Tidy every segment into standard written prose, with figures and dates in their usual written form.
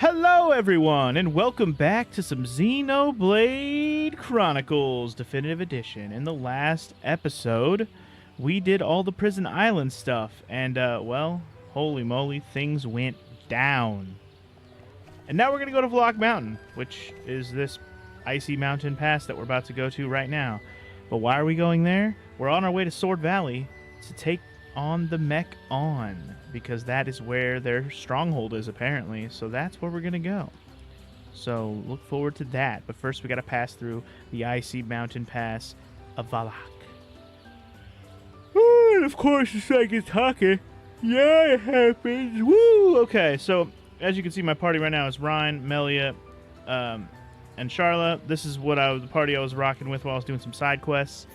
Hello everyone, and welcome back to some Xenoblade Chronicles Definitive Edition. In the last episode, we did all the Prison Island stuff, and, well, holy moly, things went down. And now we're going to go to Vlock Mountain, which is this icy mountain pass that we're about to go to right now. But why are we going there? We're on our way to Sword Valley to take on the Mech On, because that is where their stronghold is apparently, so that's where we're gonna go. So look forward to that, but first we gotta pass through the icy mountain pass of Valak. And of course the second talking. Yeah, it happens. Woo! Okay, so as you can see, my party right now is Ryan, Melia, and Charla. This is what the party I was rocking with while I was doing some side quests.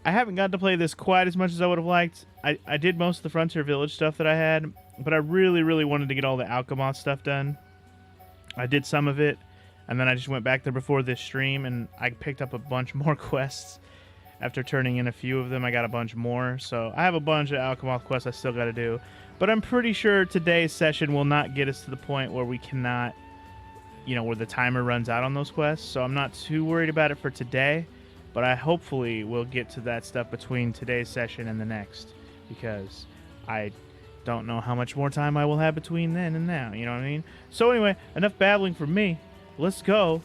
I haven't gotten to play this quite as much as I would have liked. I did most of the Frontier Village stuff that I had, but I really wanted to get all the Alchemot stuff done. I did some of it, and then I just went back there before this stream, and I picked up a bunch more quests. After turning in a few of them, I got a bunch more, so I have a bunch of Alchemot quests I still got to do. But I'm pretty sure today's session will not get us to the point where we cannot, where the timer runs out on those quests, so I'm not too worried about it for today. But I hopefully will get to that stuff between today's session and the next, because I don't know how much more time I will have between then and now, you know what I mean? So anyway, enough babbling from me. Let's go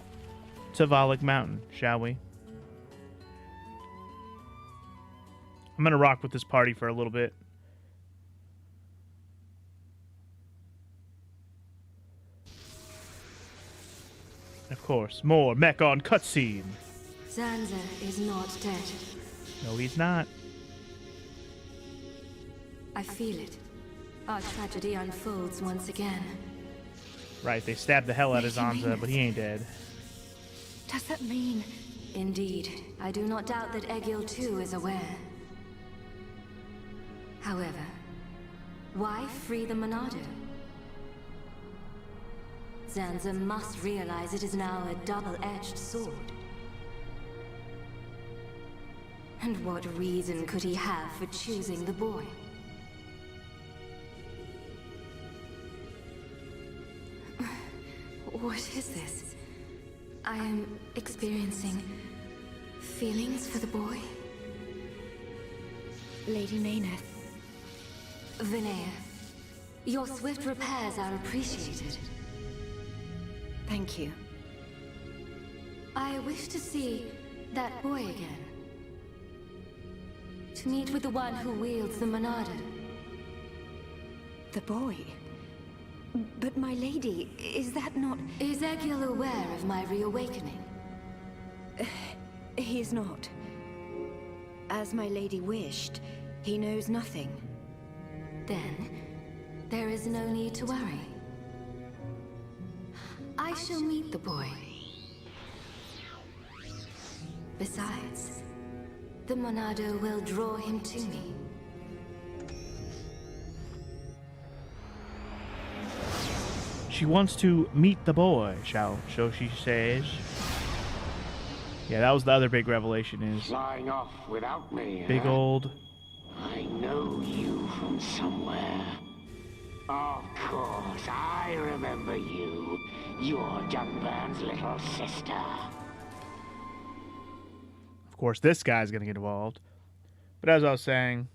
to Vlock Mountain, shall we? I'm going to rock with this party for a little bit. Of course, more Mech On cutscene. Zanza is not dead. No, he's not. I feel it. Our tragedy unfolds once again. Right, they stabbed the hell out of Zanza, but he ain't dead. Does that mean... Indeed, I do not doubt that Egil too is aware. However, why free the Monado? Zanza must realize it is now a double-edged sword. And what reason could he have for choosing the boy? What is this? I am experiencing feelings for the boy. Lady Mayneth. Vinaya, your swift repairs are appreciated. Thank you. I wish to see that boy again. To meet with the one who wields the Monado. The boy? But my lady, is that not... Is Egil aware of my reawakening? He is not. As my lady wished, he knows nothing. Then, there is no need to worry. I shall meet the boy. Besides, the Monado will draw him to me. She wants to meet the boy, so she says. Yeah, that was the other big revelation is... Flying off without me, big old... I know you from somewhere. Of course, I remember you. You're Junburn's little sister. Of course, this guy's going to get involved. But as I was saying,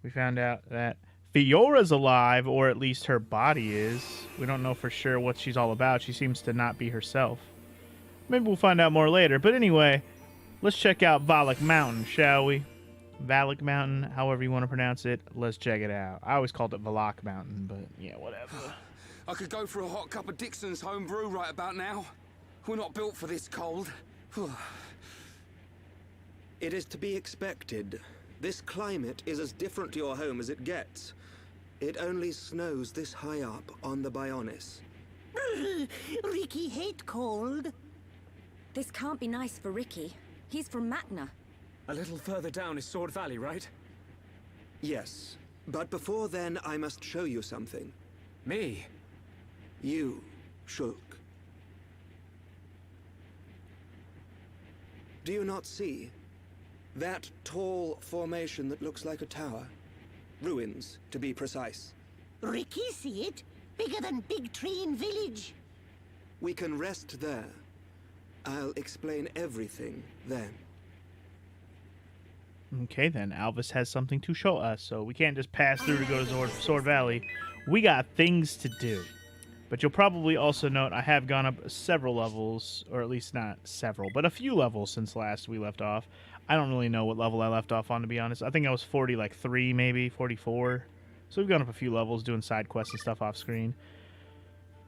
we found out that Fiora's alive, or at least her body is. We don't know for sure what she's all about. She seems to not be herself. Maybe we'll find out more later. But anyway, let's check out Vlock Mountain, shall we? Vlock Mountain, however you want to pronounce it. Let's check it out. I always called it Vlock Mountain, but yeah, whatever. I could go for a hot cup of Dixon's home brew right about now. We're not built for this cold. It is to be expected. This climate is as different to your home as it gets. It only snows this high up on the Bionis. Ricky hate cold. This can't be nice for Ricky. He's from Matna. A little further down is Sword Valley, right? Yes, but before then I must show you something. Me? You, Shulk. Do you not see? That tall formation that looks like a tower? Ruins, to be precise. Ricky see it? Bigger than Big Tree in village. We can rest there. I'll explain everything then. Okay, then. Alvis has something to show us, so we can't just pass through to go to Sword Valley. We got things to do. But you'll probably also note I have gone up several levels, or at least not several, but a few levels since last we left off. I don't really know what level I left off on, to be honest. I think I was 43, maybe, 44. So we've gone up a few levels doing side quests and stuff off screen.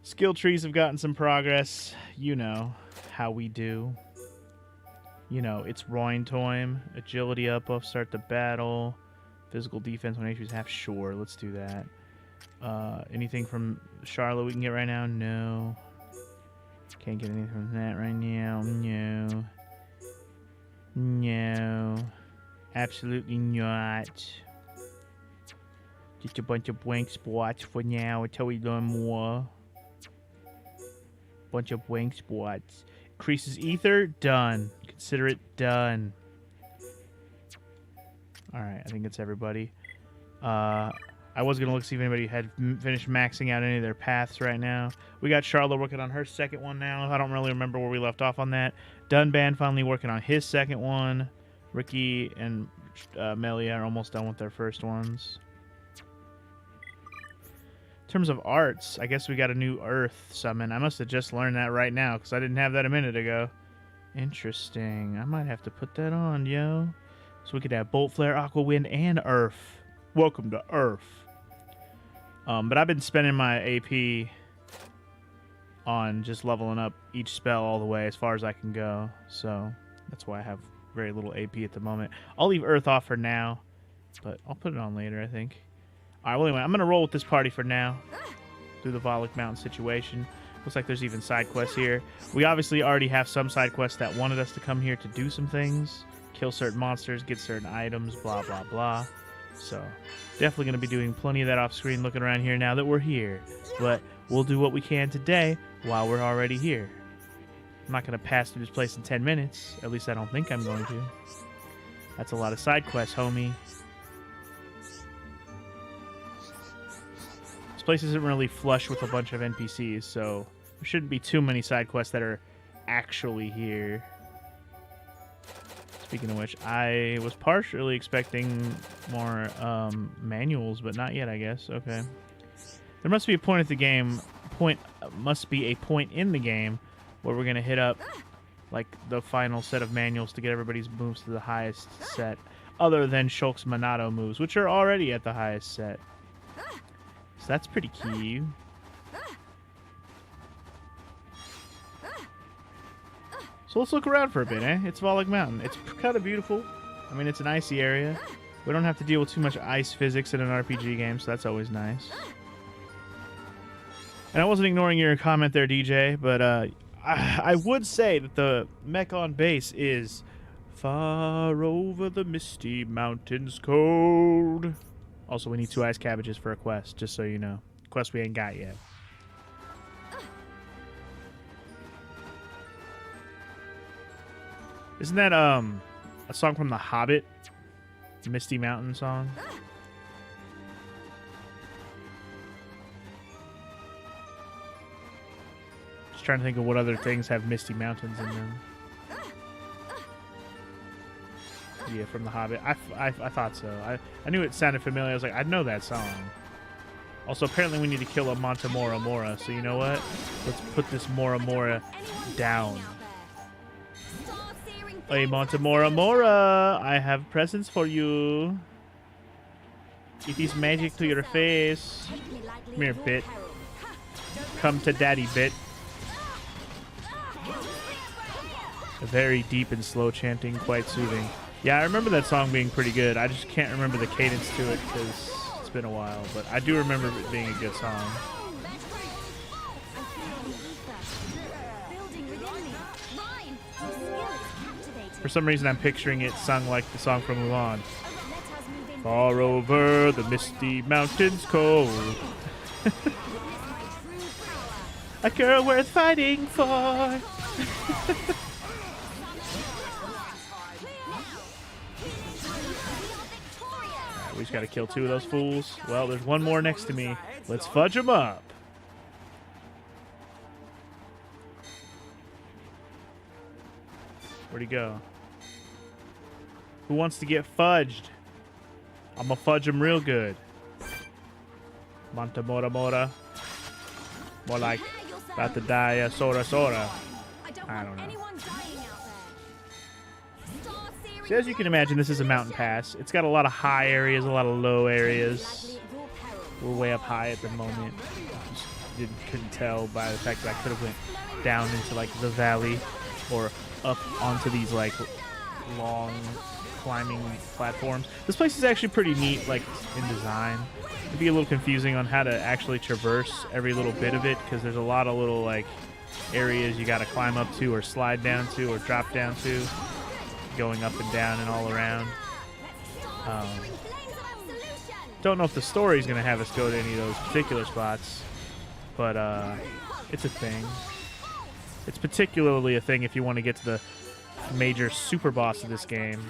Skill trees have gotten some progress. You know how we do. You know, it's Roin Time. Agility up, buff, start the battle. Physical defense when HP's half. Sure, let's do that. Anything from Charlotte we can get right now? No. Can't get anything from that right now. No. No. Absolutely not. Just a bunch of blank spots for now until we learn more. Bunch of blank spots. Increases ether? Done. Consider it done. Alright, I think it's everybody. I was going to look see if anybody had finished maxing out any of their paths right now. We got Charlotte working on her second one now. I don't really remember where we left off on that. Dunban finally working on his second one. Ricky and Melia are almost done with their first ones. In terms of arts, I guess we got a new Earth summon. I must have just learned that right now because I didn't have that a minute ago. Interesting. I might have to put that on, yo. So we could have Bolt Flare, Aqua Wind, and Earth. Welcome to Earth. But I've been spending my AP on just leveling up each spell all the way as far as I can go. So that's why I have very little AP at the moment. I'll leave Earth off for now, but I'll put it on later, I think. All right, well, anyway, I'm going to roll with this party for now through the Volok Mountain situation. Looks like there's even side quests here. We obviously already have some side quests that wanted us to come here to do some things. Kill certain monsters, get certain items, blah, blah, blah. So, definitely going to be doing plenty of that off screen looking around here now that we're here. But we'll do what we can today while we're already here. I'm not going to pass through this place in 10 minutes. At least I don't think I'm going to. That's a lot of side quests, homie. This place isn't really flush with a bunch of NPCs, so there shouldn't be too many side quests that are actually here. Speaking of which, I was partially expecting more manuals, but not yet, I guess. Okay. There must be a point at the game. Must be a point in the game where we're gonna hit up like the final set of manuals to get everybody's moves to the highest set, other than Shulk's Monado moves, which are already at the highest set. So that's pretty key. So let's look around for a bit, eh? It's Volok Mountain. It's kind of beautiful. I mean, it's an icy area. We don't have to deal with too much ice physics in an RPG game, so that's always nice. And I wasn't ignoring your comment there, DJ, but I would say that the mech on base is far over the misty mountains cold. Also, we need 2 ice cabbages for a quest, just so you know. Quest we ain't got yet. Isn't that a song from The Hobbit? Misty Mountain song? Just trying to think of what other things have Misty Mountains in them. Yeah, from The Hobbit. I thought so. I knew it sounded familiar. I was like, I know that song. Also, apparently we need to kill a Montemora Mora. So you know what? Let's put this Mora Mora down. Hey, Montemora Mora, I have presents for you. It is magic to your face. Come here, Bit. Come to Daddy, Bit. A very deep and slow chanting, quite soothing. Yeah, I remember that song being pretty good. I just can't remember the cadence to it because it's been a while. But I do remember it being a good song. For some reason, I'm picturing it sung like the song from Mulan. Far over the misty mountains cold. A girl worth fighting for. We just gotta kill 2 of those fools. Well, there's one more next to me. Let's fudge them up. Where'd he go? Who wants to get fudged? I'm gonna fudge him real good. Monta Mora Mora. More like about to die, Sora Sora. I don't know. So as you can imagine, this is a mountain pass. It's got a lot of high areas, a lot of low areas. We're way up high at the moment. Just couldn't tell by the fact that I could have went down into like the valley or up onto these like long climbing platforms. This place is actually pretty neat, like in design. It'd be a little confusing on how to actually traverse every little bit of it because there's a lot of little like areas you got to climb up to or slide down to or drop down to, going up and down and all around. Don't know if the story is going to have us go to any of those particular spots, but it's a thing. It's particularly a thing if you want to get to the major super boss of this game.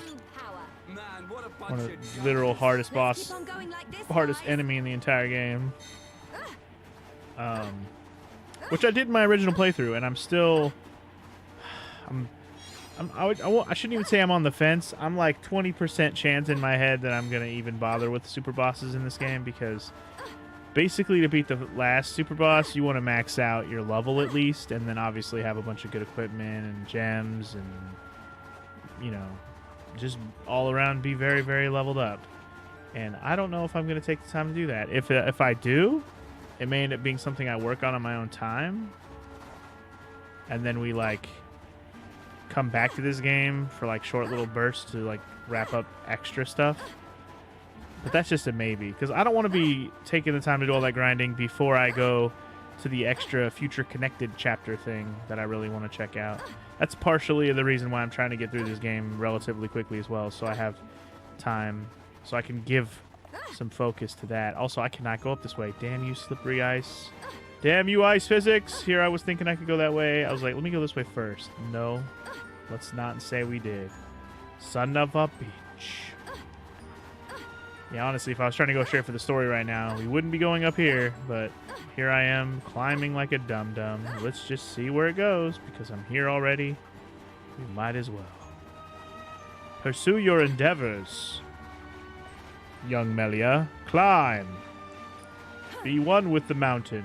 One of the literal hardest enemy in the entire game. Which I did in my original playthrough, and I'm still... I shouldn't even say I'm on the fence. I'm like 20% chance in my head that I'm going to even bother with the super bosses in this game, because basically to beat the last super boss, you want to max out your level at least, and then obviously have a bunch of good equipment and gems and, you know, just all around be very, very leveled up. And I don't know if I'm going to take the time to do that. If I do, it may end up being something I work on my own time, and then we like come back to this game for like short little bursts to like wrap up extra stuff. But that's just a maybe, because I don't want to be taking the time to do all that grinding before I go to the extra future connected chapter thing that I really want to check out. That's partially the reason why I'm trying to get through this game relatively quickly as well, so I have time, so I can give some focus to that. Also, I cannot go up this way. Damn you, slippery ice. Damn you, ice physics. Here I was thinking I could go that way. I was like, let me go this way first. No, let's not say we did. Son of a bitch. Yeah, honestly, if I was trying to go straight for the story right now, we wouldn't be going up here, but here I am climbing like a dum-dum. Let's just see where it goes, because I'm here already. We might as well. Pursue your endeavors, young Melia. Climb. Be one with the mountain.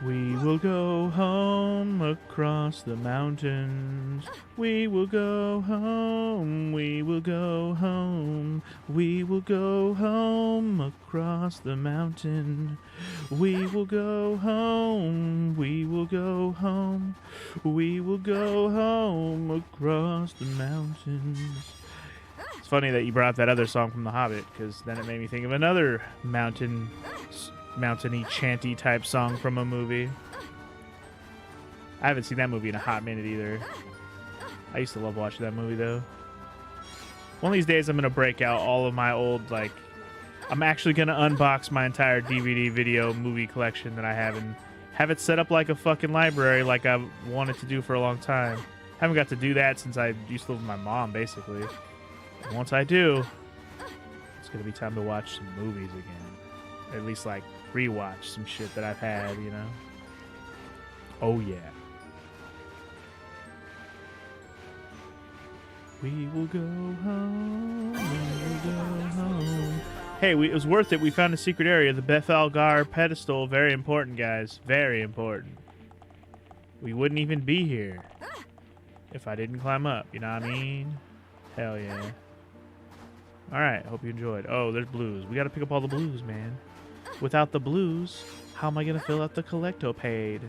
We will go home across the mountains. We will go home. We will go home. We will go home across the mountain. We will go home. We will go home. We will go home across the mountains. It's funny that you brought up that other song from The Hobbit, because then it made me think of another mountainy chanty type song from a movie. I haven't seen that movie in a hot minute either. I used to love watching that movie though. One of these days I'm gonna break out all of my old, like, I'm actually gonna unbox my entire DVD video movie collection that I have and have it set up like a fucking library like I've wanted to do for a long time. Haven't got to do that since I used to live with my mom, basically. And once I do, it's gonna be time to watch some movies again. At least like rewatch some shit that I've had, you know? Oh yeah. We will go home, we will go home. Hey, it was worth it. We found a secret area, the Bethalgar pedestal. Very important, guys. Very important. We wouldn't even be here if I didn't climb up, you know what I mean? Hell yeah. Alright, hope you enjoyed. Oh, there's blues. We gotta pick up all the blues, man. Without the blues, how am I going to fill out the collectopade?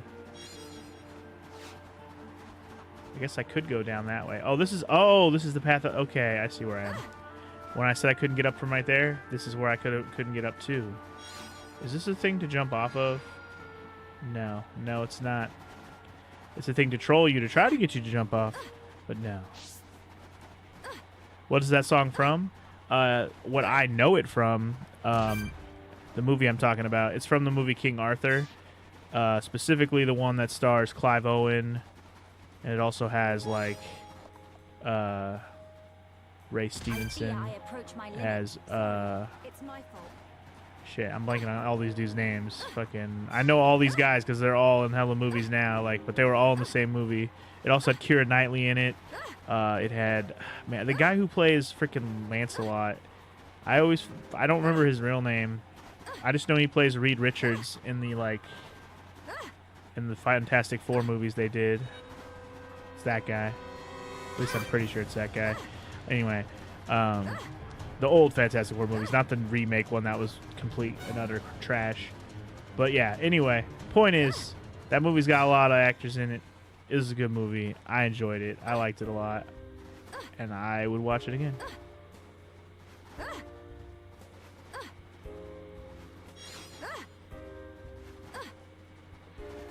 I guess I could go down that way. Oh, this is the path. Okay, I see where I am. When I said I couldn't get up from right there, this is where I couldn't get up to. Is this a thing to jump off of? No. No, it's not. It's a thing to troll you, to try to get you to jump off. But no. What is that song from? What I know it from, the movie I'm talking about, it's from the movie King Arthur, specifically the one that stars Clive Owen, and it also has like Ray Stevenson as It's my fault. shit, I'm blanking on all these dudes' names. Fucking, I know all these guys because they're all in hella movies now. Like, but they were all in the same movie. It also had Keira Knightley in it. It had, man, the guy who plays freaking Lancelot. I don't remember his real name. I just know he plays Reed Richards in the Fantastic Four movies they did. It's that guy. At least I'm pretty sure it's that guy. Anyway, the old Fantastic Four movies, not the remake one that was complete and utter trash. But yeah, anyway, point is, that movie's got a lot of actors in it. It was a good movie. I enjoyed it. I liked it a lot. And I would watch it again.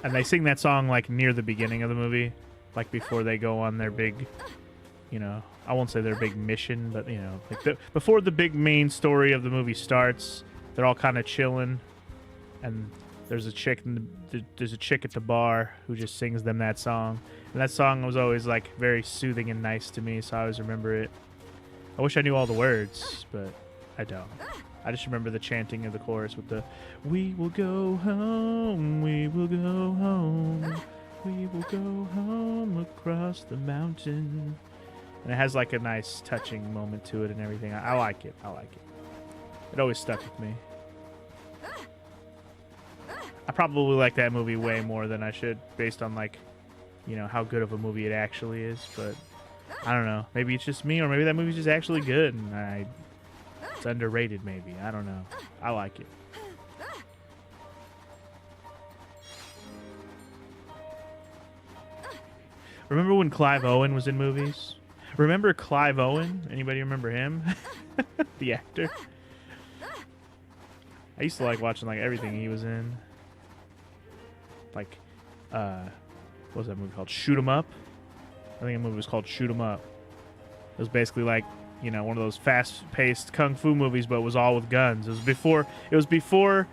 And they sing that song like near the beginning of the movie, like before they go on their big, you know, I won't say their big mission, but you know, like before the big main story of the movie starts, they're all kind of chilling, and there's a chick at the bar who just sings them that song, and that song was always like very soothing and nice to me, so I always remember it. I wish I knew all the words, but I don't. I just remember the chanting of the chorus with the "We will go home, we will go home, we will go home across the mountain." And it has like a nice touching moment to it and everything. I like it. I like it. It always stuck with me. I probably like that movie way more than I should based on like, you know, how good of a movie it actually is. But I don't know. Maybe it's just me, or maybe that movie's just actually good and it's underrated maybe. I don't know. I like it. Remember when Clive Owen was in movies? Remember Clive Owen? Anybody remember him? The actor. I used to like watching like everything he was in. Like, what was that movie called? Shoot 'Em Up? I think the movie was called Shoot 'Em Up. It was basically like, you know, one of those fast-paced kung fu movies, but it was all with guns. It was before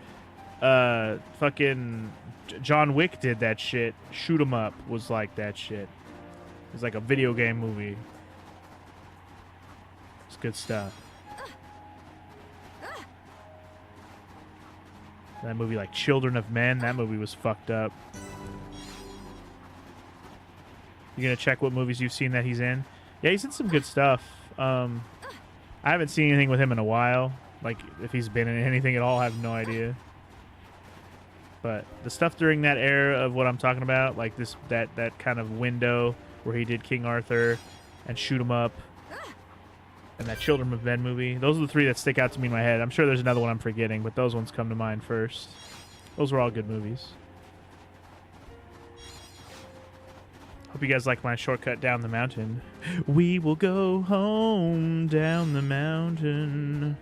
fucking John Wick did that shit. Shoot 'Em Up was like that shit. It was like a video game movie. It's good stuff. That movie like Children of Men, that movie was fucked up. You gonna check what movies you've seen that he's in? Yeah, he's in some good stuff. I haven't seen anything with him in a while. Like, if he's been in anything at all, I have no idea. But the stuff during that era of what I'm talking about, like that kind of window where he did King Arthur and Shoot 'Em Up and that Children of Men movie, those are the three that stick out to me in my head. I'm sure there's another one I'm forgetting, but those ones come to mind first. Those were all good movies. Hope you guys like my shortcut down the mountain. We will go home down the mountain.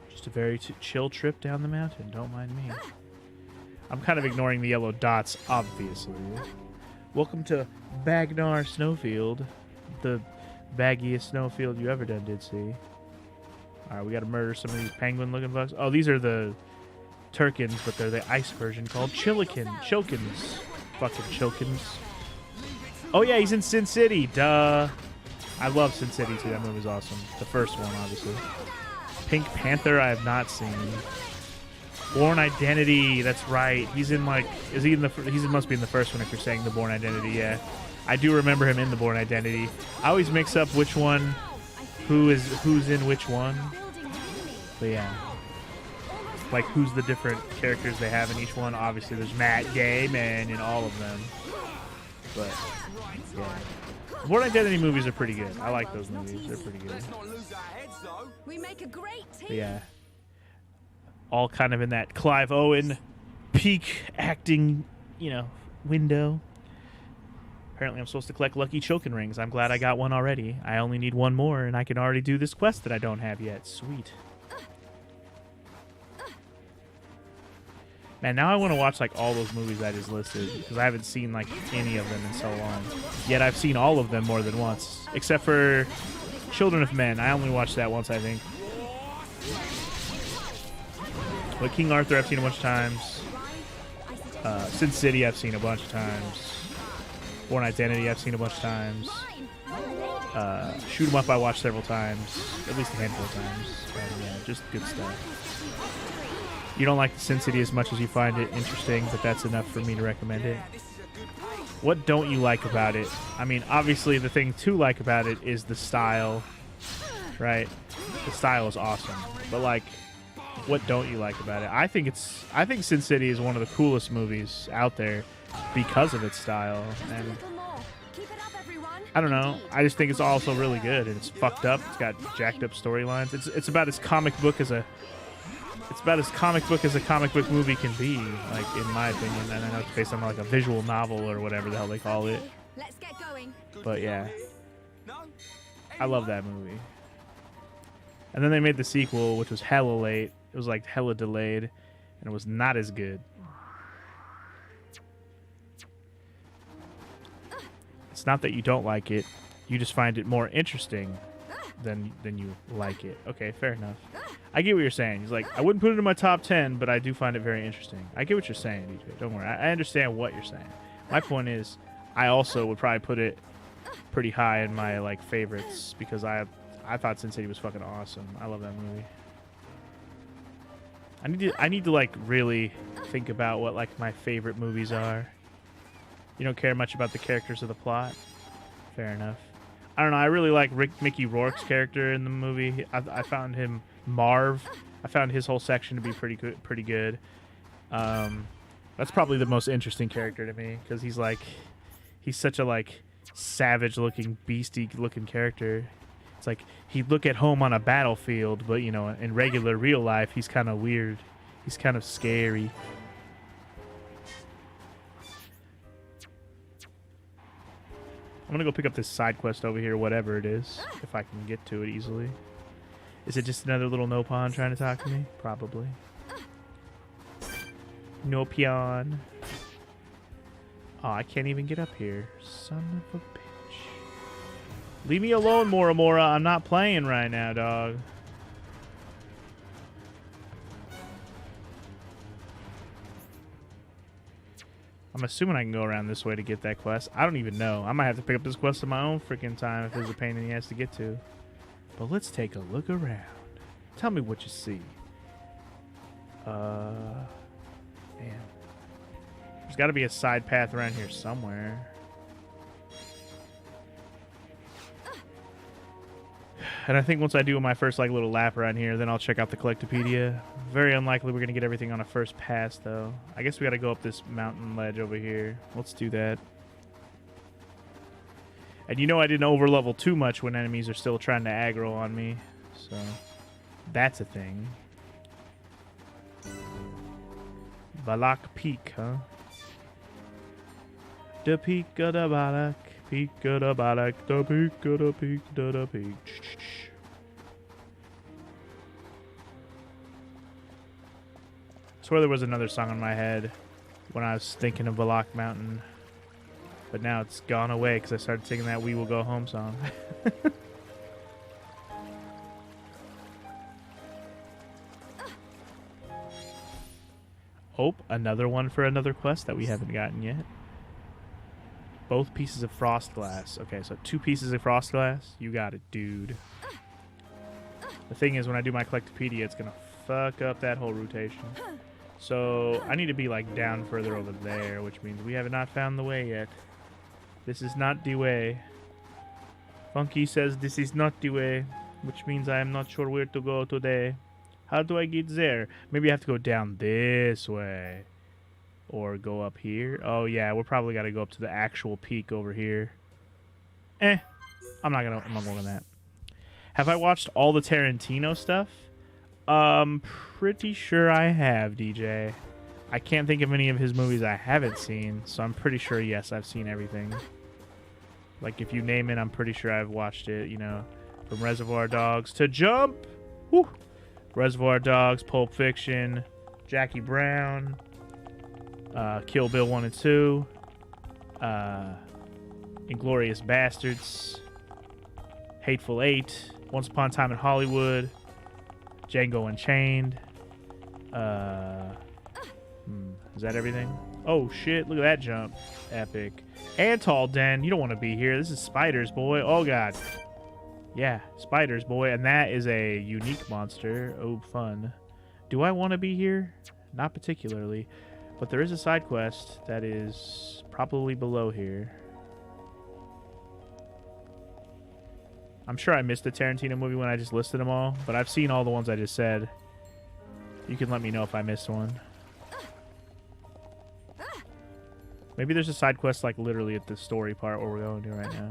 Just a very chill trip down the mountain. Don't mind me. I'm kind of ignoring the yellow dots, obviously. Welcome to Bagnar Snowfield, the baggiest snowfield you ever did see. Alright, we gotta murder some of these penguin-looking bugs. Oh, these are the Turkins, but they're the ice version called Chilkins. Fucking Chilkins. Oh yeah, he's in Sin City. Duh. I love Sin City too. That movie's awesome. The first one, obviously. Pink Panther, I have not seen. Born Identity. That's right. He's in like. Is he in the? He must be in the first one if you're saying the Born Identity. Yeah, I do remember him in the Born Identity. I always mix up which one, who's in which one. But yeah. Like, who's the different characters they have in each one. Obviously, there's Matt Damon in all of them. But, yeah. Born Identity movies are pretty good. I like those movies. They're pretty good. We make a great team. But yeah. All kind of in that Clive Owen peak acting, you know, window. Apparently, I'm supposed to collect lucky chokin rings. I'm glad I got one already. I only need one more, and I can already do this quest that I don't have yet. Sweet. Man, now I want to watch like all those movies I just listed because I haven't seen like any of them in so long. Yet I've seen all of them more than once, except for Children of Men. I only watched that once, I think. But King Arthur I've seen a bunch of times. Sin City I've seen a bunch of times. Born Identity, I've seen a bunch of times. Shoot 'em Up, I watched several times, at least a handful of times. Yeah, just good stuff. You don't like the Sin City as much as you find it interesting, but that's enough for me to recommend it. What don't you like about it? I mean, obviously the thing to like about it is the style, right? The style is awesome, but like, what don't you like about it? I think Sin City is one of the coolest movies out there because of its style, and I don't know. I just think it's also really good, and it's fucked up. It's got jacked up storylines. It's about as comic book as a comic book movie can be, like, in my opinion. And I know it's based on like a visual novel or whatever the hell they call it. Let's get going. But yeah, I love that movie. And then they made the sequel, which was hella late. It was like hella delayed, and it was not as good. It's not that you don't like it, you just find it more interesting than you like it. Okay, fair enough. I get what you're saying. He's like, I wouldn't put it in my top 10, but I do find it very interesting. I get what you're saying, DJ. Don't worry. I understand what you're saying. My point is, I also would probably put it pretty high in my like favorites because I thought Sin City was fucking awesome. I love that movie. I need to like really think about what like my favorite movies are. You don't care much about the characters of the plot? Fair enough. I don't know. I really like Mickey Rourke's character in the movie. I found him Marv. I found his whole section to be pretty good. That's probably the most interesting character to me because he's such a like savage-looking, beastie-looking character. It's like he'd look at home on a battlefield, but you know, in regular real life, he's kind of weird. He's kind of scary. I'm gonna go pick up this side quest over here, whatever it is, if I can get to it easily. Is it just another little Nopon trying to talk to me? Probably. Nopion. Oh, I can't even get up here. Son of a bitch. Leave me alone, Mora. I'm not playing right now, dog. I'm assuming I can go around this way to get that quest. I don't even know. I might have to pick up this quest in my own freaking time if it's a pain in the ass to get to. But let's take a look around. Tell me what you see. Man. There's got to be a side path around here somewhere. And I think once I do my first like little lap around here, then I'll check out the Collectopedia. Very unlikely we're going to get everything on a first pass, though. I guess we got to go up this mountain ledge over here. Let's do that. And you know I didn't overlevel too much when enemies are still trying to aggro on me. So, that's a thing. Balak Peak, huh? The peak of the Balak. Peak of the Balak. The peak of the peak of the peak. I swear there was another song in my head when I was thinking of Balak Mountain. But now it's gone away because I started singing that We Will Go Home song. Oh, another one for another quest that we haven't gotten yet. Both pieces of frost glass. Okay, so 2 pieces of frost glass. You got it, dude. The thing is, when I do my Collectopedia, it's going to fuck up that whole rotation. So I need to be like down further over there, which means we have not found the way yet. This is not the way. Funky says this is not the way, which means I am not sure where to go today. How do I get there? Maybe I have to go down this way. Or go up here. Oh yeah, we're probably got to go up to the actual peak over here. I'm not going on that. Have I watched all the Tarantino stuff? Pretty sure I have, DJ. I can't think of any of his movies I haven't seen, so I'm pretty sure, yes, I've seen everything. Like, if you name it, I'm pretty sure I've watched it, you know, from Reservoir Dogs to Jump! Woo! Reservoir Dogs, Pulp Fiction, Jackie Brown, Kill Bill 1 and 2, Inglourious Bastards, Hateful Eight, Once Upon a Time in Hollywood, Django Unchained. Is that everything? Oh, shit. Look at that jump. Epic. Antall Den. You don't want to be here. This is spiders, boy. Oh, God. Yeah, spiders, boy. And that is a unique monster. Oh, fun. Do I want to be here? Not particularly. But there is a side quest that is probably below here. I'm sure I missed a Tarantino movie when I just listed them all, but I've seen all the ones I just said. You can let me know if I missed one. Maybe there's a side quest like literally at the story part where we're going to right now.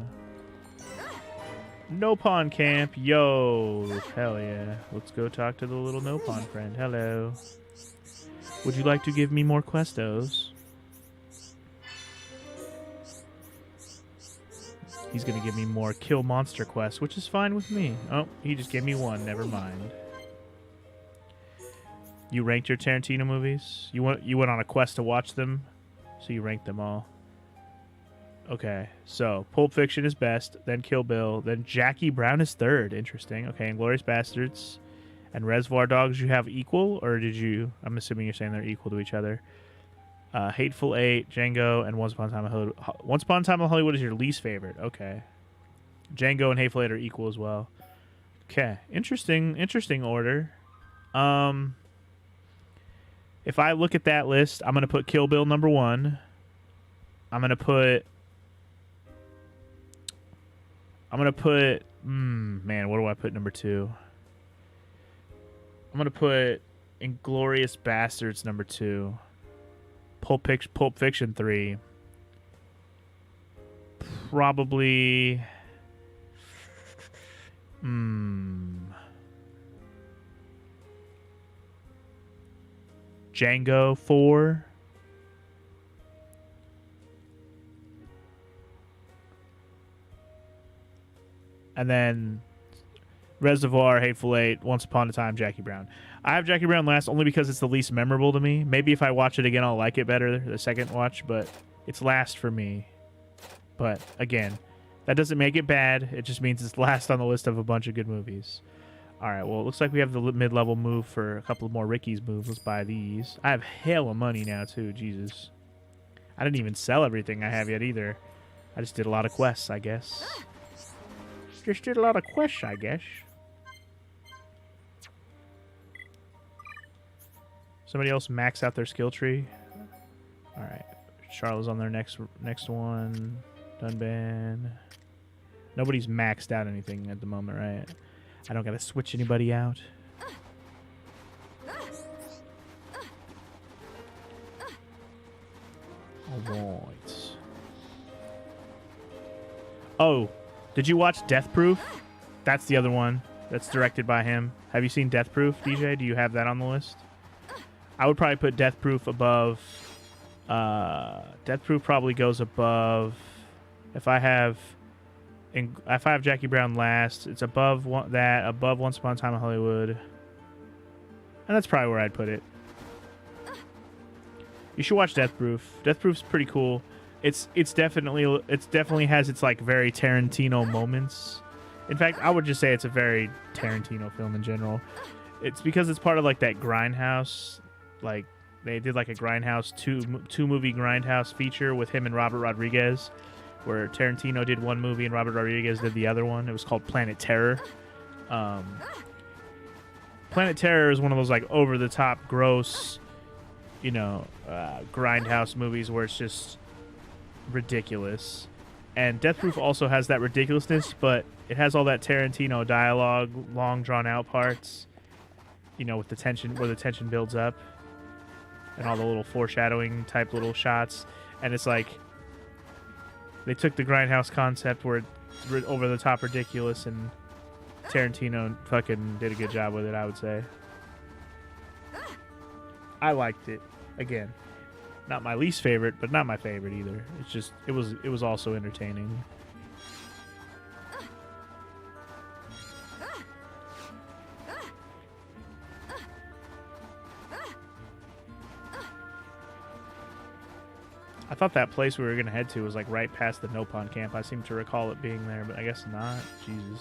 No Pawn Camp. Yo. Hell yeah. Let's go talk to the little No Pawn friend. Hello. Would you like to give me more questos? He's going to give me more kill monster quests, which is fine with me. Oh, he just gave me one. Never mind. You ranked your Tarantino movies? You went on a quest to watch them, so you ranked them all. Okay, so Pulp Fiction is best, then Kill Bill, then Jackie Brown is third. Interesting. Okay, Inglourious Bastards and Reservoir Dogs you have equal, or did you... I'm assuming you're saying they're equal to each other. Hateful Eight, Django, and Once Upon a Time in Hollywood. Once Upon a Time in Hollywood is your least favorite. Okay. Django and Hateful Eight are equal as well. Okay. Interesting order. If I look at that list, I'm going to put Kill Bill number 1. I'm going to put... man, what do I put number 2? I'm going to put Inglourious Bastards number 2. Pulp Fiction 3. Probably... Django 4. And then Reservoir, Hateful Eight, Once Upon a Time, Jackie Brown. I have Jackie Brown last only because it's the least memorable to me. Maybe if I watch it again, I'll like it better the second watch, but it's last for me. But again, that doesn't make it bad. It just means it's last on the list of a bunch of good movies. All right, well, it looks like we have the mid-level move for a couple more Ricky's moves. Let's buy these. I have hella money now, too. Jesus. I didn't even sell everything I have yet, either. I just did a lot of quests, I guess. Just did a lot of quests, I guess. Somebody else max out their skill tree. All right. Charlotte's on their next one. Dunban. Nobody's maxed out anything at the moment, right? I don't got to switch anybody out. All right. Oh, did you watch Death Proof? That's the other one that's directed by him. Have you seen Death Proof, DJ? Do you have that on the list? I would probably put Death Proof above... Death Proof probably goes above... If I have Jackie Brown last, it's above above Once Upon a Time in Hollywood. And that's probably where I'd put it. You should watch Death Proof. Death Proof's pretty cool. It's definitely has its like very Tarantino moments. In fact, I would just say it's a very Tarantino film in general. It's because it's part of like that Grindhouse, like they did like a Grindhouse two movie Grindhouse feature with him and Robert Rodriguez, where Tarantino did one movie and Robert Rodriguez did the other one. It was called Planet Terror. Planet Terror is one of those like over the top gross, Grindhouse movies where it's just ridiculous. And Death Proof also has that ridiculousness, but it has all that Tarantino dialogue, long drawn out parts, with the tension, where the tension builds up, and all the little foreshadowing type little shots. And it's like they took the Grindhouse concept where it's over the top ridiculous, and Tarantino fucking did a good job with it, I would say. I liked it. Again, not my least favorite, but not my favorite either. It's just it was also entertaining. I thought that place we were going to head to was like right past the No Pond camp. I seem to recall it being there, but I guess not. Jesus.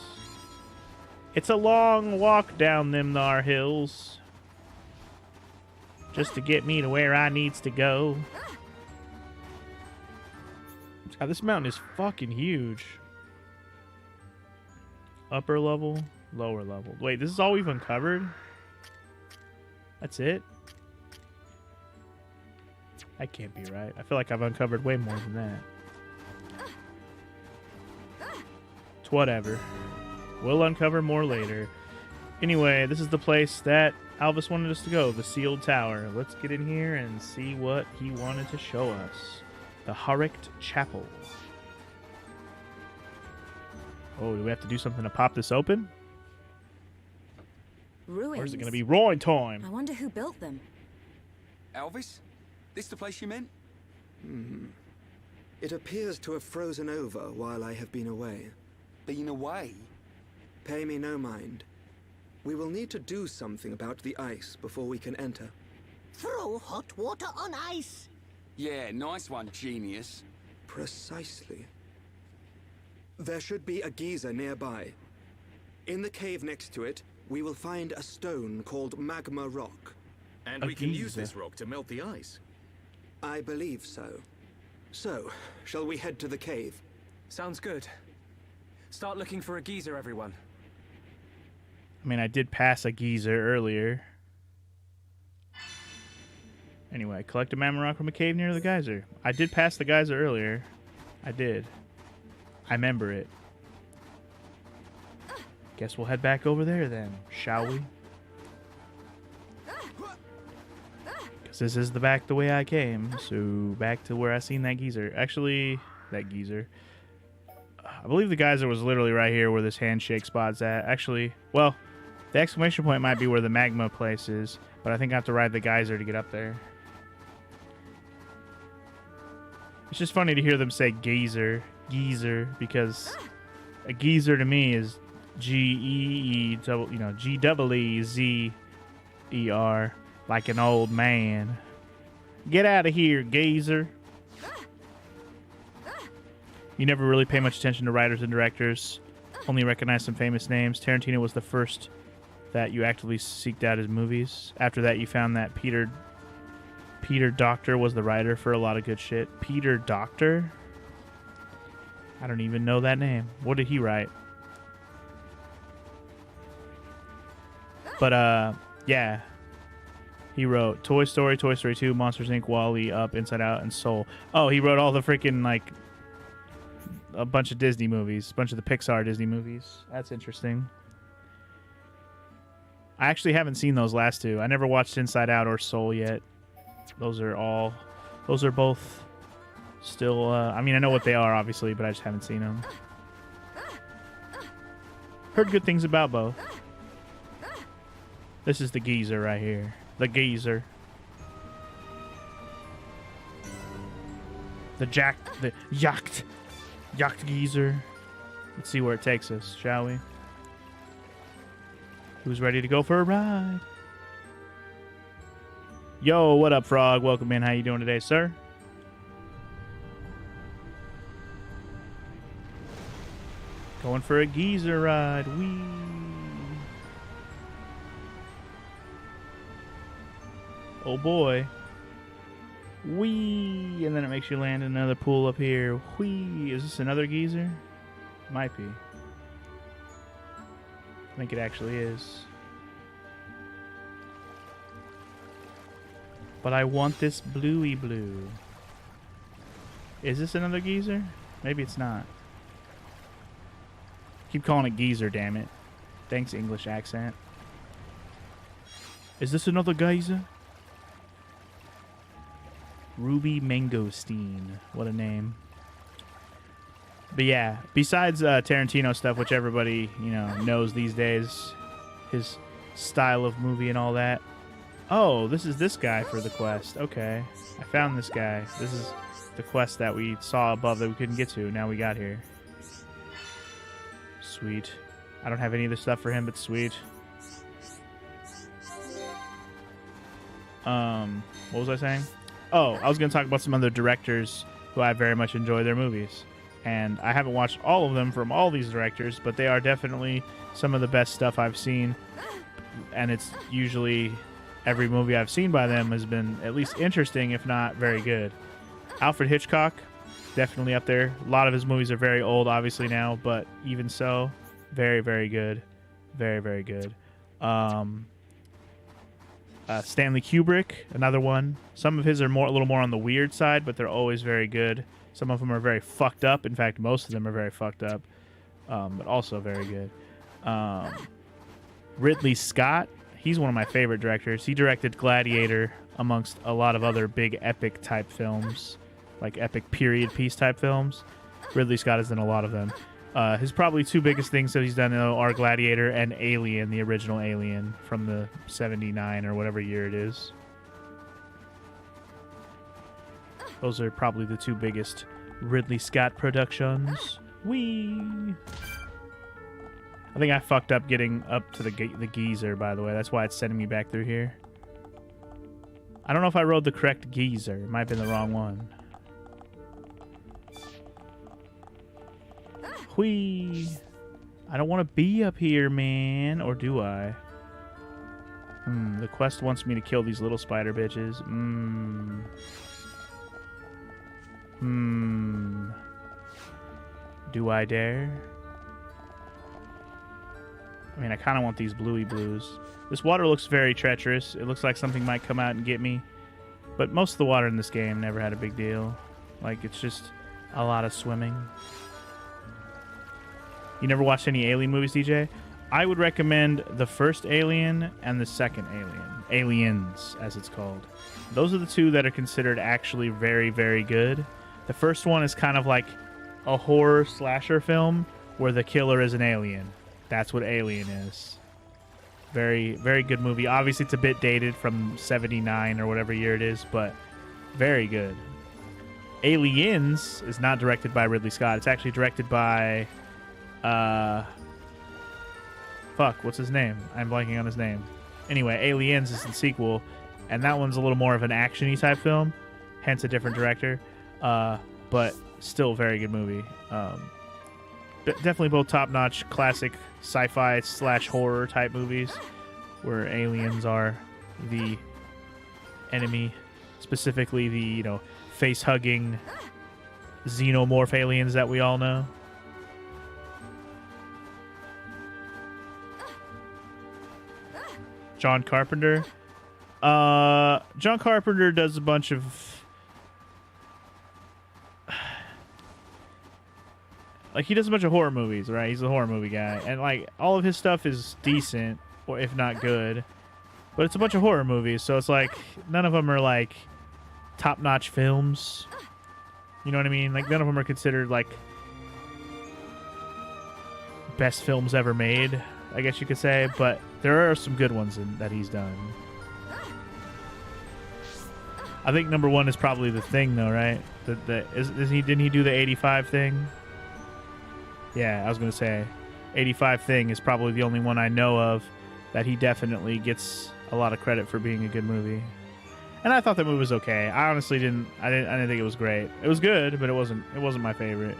It's a long walk down them thar hills just to get me to where I needs to go. God, this mountain is fucking huge. Upper level, lower level. Wait, this is all we've uncovered? That's it? That can't be right. I feel like I've uncovered way more than that. It's whatever. We'll uncover more later. Anyway, this is the place that Alvis wanted us to go, the Sealed Tower. Let's get in here and see what he wanted to show us. The Hurrich Chapel. Oh, do we have to do something to pop this open? Ruins. Or is it going to be roaring time? I wonder who built them. Elvis? This the place you meant? It appears to have frozen over while I have been away. Been away? Pay me no mind. We will need to do something about the ice before we can enter. Throw hot water on ice. Yeah, nice one, genius. Precisely. There should be a geyser nearby. In the cave next to it, we will find a stone called magma rock. And we can use this rock to melt the ice. I believe so. So, shall we head to the cave? Sounds good. Start looking for a geyser, everyone. I mean, I did pass a geyser earlier. Anyway, collect a magma rock from a cave near the geyser. I did pass the geyser earlier. I did. I remember it. Guess we'll head back over there then, shall we? Because this is the way I came. So back to where I seen that geyser. Actually, that geyser. I believe the geyser was literally right here where this handshake spot's at. Actually, well, the exclamation point might be where the magma place is, but I think I have to ride the geyser to get up there. It's just funny to hear them say geyser, because a geyser to me is G-E-E-Z-E-R, like an old man. Get out of here, geyser. You never really pay much attention to writers and directors. Only recognize some famous names. Tarantino was the first that you actively seeked out his movies. After that, you found that Peter Docter was the writer for a lot of good shit. Peter Docter? I don't even know that name. What did he write? But, yeah. He wrote Toy Story, Toy Story 2, Monsters, Inc., WALL-E, Up, Inside Out, and Soul. Oh, he wrote all the freaking, like, a bunch of Disney movies. A bunch of the Pixar Disney movies. That's interesting. I actually haven't seen those last two. I never watched Inside Out or Soul yet. Those are both still, I mean, I know what they are, obviously, but I just haven't seen them. Heard good things about both. This is the geyser right here. The geyser. The yacht geyser. Let's see where it takes us, shall we? Who's ready to go for a ride? Yo, what up, Frog? Welcome in. How you doing today, sir? Going for a geyser ride. Whee! Oh boy. Whee! And then it makes you land in another pool up here. Whee! Is this another geyser? Might be. I think it actually is. But I want this bluey blue. Is this another geyser? Maybe it's not. Keep calling it geyser, damn it. Thanks, English accent. Is this another geyser? Ruby Mangosteen. What a name. But yeah, besides Tarantino stuff, which everybody, knows these days, his style of movie and all that. Oh, this is this guy for the quest. Okay. I found this guy. This is the quest that we saw above that we couldn't get to. Now we got here. Sweet. I don't have any of the stuff for him, but sweet. What was I saying? Oh, I was going to talk about some other directors who I very much enjoy their movies. And I haven't watched all of them from all these directors, but they are definitely some of the best stuff I've seen. And it's usually every movie I've seen by them has been at least interesting, if not very good. Alfred Hitchcock, definitely up there. A lot of his movies are very old, obviously now, but even so, very, very good. Very, very good. Stanley Kubrick, another one. Some of his are a little more on the weird side, but they're always very good. Some of them are very fucked up. In fact, most of them are very fucked up, but also very good. Ridley Scott, he's one of my favorite directors. He directed Gladiator, amongst a lot of other big epic type films, like epic period piece type films. Ridley Scott has done a lot of them. His probably two biggest things that he's done are Gladiator and Alien, the original Alien from the 79 or whatever year it is. Those are probably the two biggest Ridley Scott productions. Whee! I think I fucked up getting up to the geyser, by the way. That's why it's sending me back through here. I don't know if I rode the correct geyser. It might have been the wrong one. Whee! I don't want to be up here, man. Or do I? The quest wants me to kill these little spider bitches. Do I dare? I mean, I kind of want these bluey blues. This water looks very treacherous. It looks like something might come out and get me. But most of the water in this game never had a big deal. Like, it's just a lot of swimming. You never watched any Alien movies, DJ? I would recommend the first Alien and the second Alien. Aliens, as it's called. Those are the two that are considered actually very, very good. The first one is kind of like a horror slasher film where the killer is an alien. That's what Alien is. Very, very good movie. Obviously, it's a bit dated from 79 or whatever year it is, but very good. Aliens is not directed by Ridley Scott. It's actually directed by... fuck, what's his name? I'm blanking on his name. Anyway, Aliens is the sequel, and that one's a little more of an action-y type film, hence a different director, but still a very good movie. Definitely both top-notch classic sci-fi / horror type movies where aliens are the enemy, specifically the, you know, face-hugging xenomorph aliens that we all know. John Carpenter. John Carpenter does a bunch of... Like, he does a bunch of horror movies, right? He's a horror movie guy. And, like, all of his stuff is decent, or if not good. But it's a bunch of horror movies, so it's like, none of them are, like, top-notch films. You know what I mean? Like, none of them are considered, like, best films ever made, I guess you could say. But there are some good ones that he's done. I think number one is probably The Thing, though, right? Didn't he do the 85 thing? Yeah, I was going to say 85 Thing is probably the only one I know of that he definitely gets a lot of credit for being a good movie. And I thought that movie was okay. I honestly didn't think it was great. It was good, but it wasn't my favorite.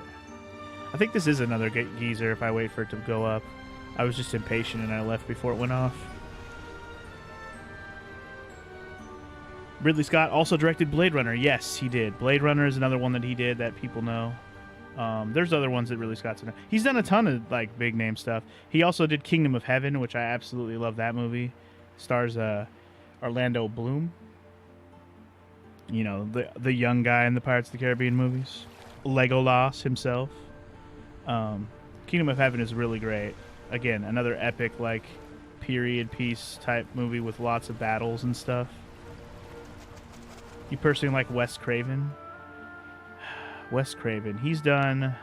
I think this is another geezer if I wait for it to go up. I was just impatient and I left before it went off. Ridley Scott also directed Blade Runner. Yes, he did. Blade Runner is another one that he did that people know. There's other ones that Ridley Scott's in. He's done a ton of like big name stuff. He also did Kingdom of Heaven, which I absolutely love that movie. Stars Orlando Bloom. You know, the young guy in the Pirates of the Caribbean movies. Legolas himself. Kingdom of Heaven is really great. Again, another epic like period piece type movie with lots of battles and stuff. You personally like Wes Craven? Wes Craven. He's done...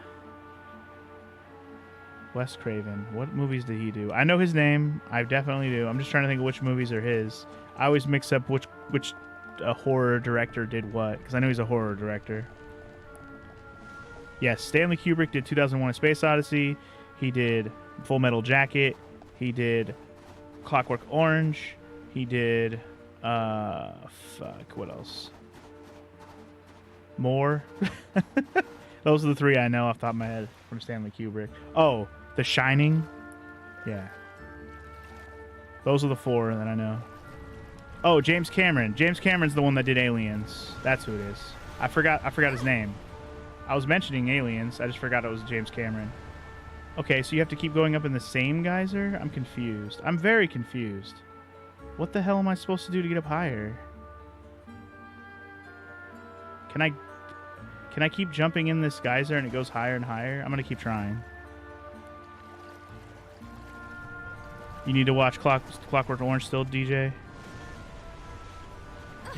Wes Craven. What movies did he do? I know his name. I definitely do. I'm just trying to think of which movies are his. I always mix up which horror director did what, because I know he's a horror director. Yes, Stanley Kubrick did 2001: A Space Odyssey. He did Full Metal Jacket. He did Clockwork Orange. He did... what else? More. Those are the three I know off the top of my head from Stanley Kubrick. Oh, The Shining. Yeah. Those are the four that I know. Oh, James Cameron. James Cameron's the one that did Aliens. That's who it is. I forgot his name. I was mentioning Aliens. I just forgot it was James Cameron. Okay, so you have to keep going up in the same geyser? I'm confused. I'm very confused. What the hell am I supposed to do to get up higher? Can I keep jumping in this geyser and it goes higher and higher? I'm gonna keep trying. You need to watch Clockwork Orange still, DJ?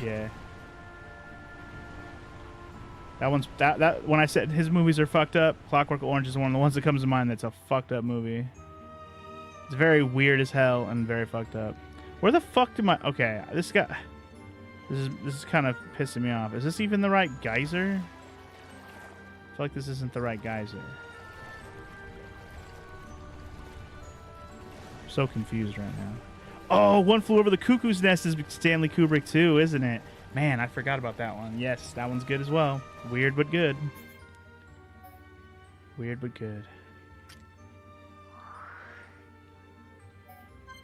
Yeah. That one's that when I said his movies are fucked up, Clockwork Orange is one of the ones that comes to mind that's a fucked up movie. It's very weird as hell and very fucked up. Where the fuck did my okay, this is kind of pissing me off. Is this even the right geyser? I feel like this isn't the right geyser. I'm so confused right now. Oh, One Flew Over the Cuckoo's Nest is Stanley Kubrick too, isn't it? Man, I forgot about that one. Yes, that one's good as well. Weird but good. Weird but good.